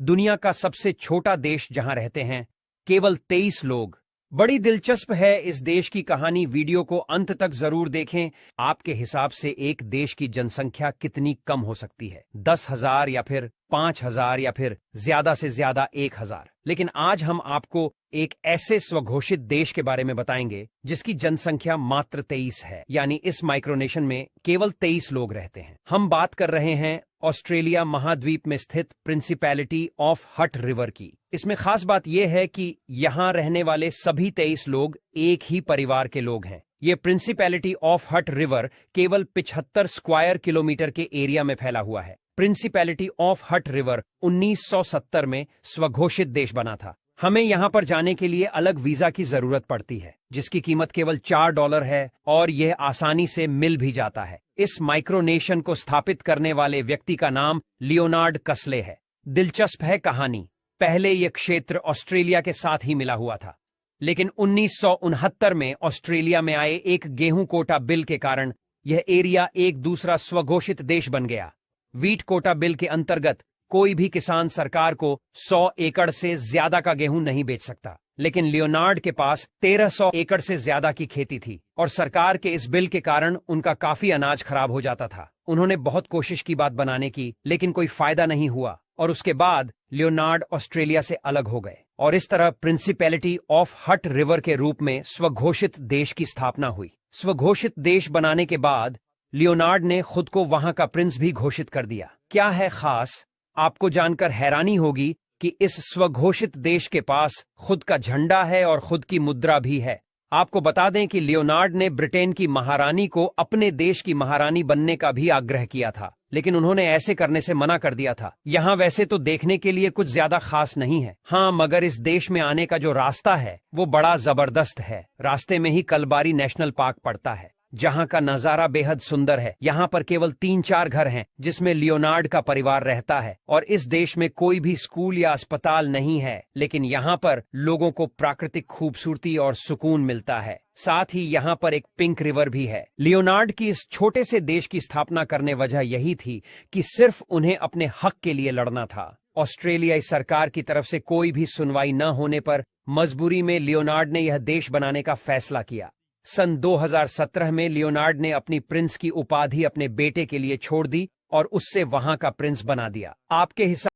दुनिया का सबसे छोटा देश जहां रहते हैं केवल 23 लोग। बड़ी दिलचस्प है इस देश की कहानी। वीडियो को अंत तक जरूर देखें। आपके हिसाब से एक देश की जनसंख्या कितनी कम हो सकती है? 10,000 या फिर 5,000 या फिर ज्यादा से ज्यादा 1,000। लेकिन आज हम आपको एक ऐसे स्वघोषित देश के बारे में बताएंगे जिसकी जनसंख्या मात्र 23 है, यानी इस माइक्रोनेशन में केवल 23 लोग रहते हैं। हम बात कर रहे हैं ऑस्ट्रेलिया महाद्वीप में स्थित प्रिंसिपैलिटी ऑफ हट रिवर की। इसमें खास बात यह है कि यहां रहने वाले सभी 23 लोग एक ही परिवार के लोग हैं। ये प्रिंसिपैलिटी ऑफ हट रिवर केवल 75 स्क्वायर किलोमीटर के एरिया में फैला हुआ है। प्रिंसिपैलिटी ऑफ हट रिवर 1970 में स्वघोषित देश बना था। हमें यहां पर जाने के लिए अलग वीजा की जरूरत पड़ती है, जिसकी कीमत केवल $4 है और यह आसानी से मिल भी जाता है। इस माइक्रोनेशन को स्थापित करने वाले व्यक्ति का नाम लियोनार्ड कसले है। दिलचस्प है कहानी। पहले यह क्षेत्र ऑस्ट्रेलिया के साथ ही मिला हुआ था, लेकिन 1969 में ऑस्ट्रेलिया में आए एक गेहूं कोटा बिल के कारण यह एरिया एक दूसरा स्वघोषित देश बन गया। वीट कोटा बिल के अंतर्गत कोई भी किसान सरकार को 100 एकड़ से ज्यादा का गेहूं नहीं बेच सकता, लेकिन लियोनार्ड के पास 1300 एकड़ से ज्यादा की खेती थी और सरकार के इस बिल के कारण उनका काफी अनाज खराब हो जाता था। उन्होंने बहुत कोशिश की बात बनाने की, लेकिन कोई फायदा नहीं हुआ और उसके बाद लियोनार्ड ऑस्ट्रेलिया से अलग हो गए और इस तरह प्रिंसिपैलिटी ऑफ हट रिवर के रूप में स्वघोषित देश की स्थापना हुई। स्वघोषित देश बनाने के बाद लियोनार्ड ने खुद को वहां का प्रिंस भी घोषित कर दिया। क्या है खास? आपको जानकर हैरानी होगी कि इस स्वघोषित देश के पास खुद का झंडा है और खुद की मुद्रा भी है। आपको बता दें कि लियोनार्ड ने ब्रिटेन की महारानी को अपने देश की महारानी बनने का भी आग्रह किया था, लेकिन उन्होंने ऐसे करने से मना कर दिया था। यहाँ वैसे तो देखने के लिए कुछ ज्यादा खास नहीं है, हाँ, मगर इस देश में आने का जो रास्ता है वो बड़ा जबरदस्त है। रास्ते में ही कलबारी नेशनल पार्क पड़ता है, जहां का नजारा बेहद सुंदर है। यहाँ पर केवल 3-4 घर हैं जिसमें लियोनार्ड का परिवार रहता है और इस देश में कोई भी स्कूल या अस्पताल नहीं है, लेकिन यहाँ पर लोगों को प्राकृतिक खूबसूरती और सुकून मिलता है। साथ ही यहाँ पर एक पिंक रिवर भी है। लियोनार्ड की इस छोटे से देश की स्थापना करने वजह यही थी कि सिर्फ उन्हें अपने हक के लिए लड़ना था। ऑस्ट्रेलियाई सरकार की तरफ से कोई भी सुनवाई न होने पर मजबूरी में लियोनार्ड ने यह देश बनाने का फैसला किया। सन 2017 में लियोनार्ड ने अपनी प्रिंस की उपाधि अपने बेटे के लिए छोड़ दी और उससे वहां का प्रिंस बना दिया। आपके हिसाब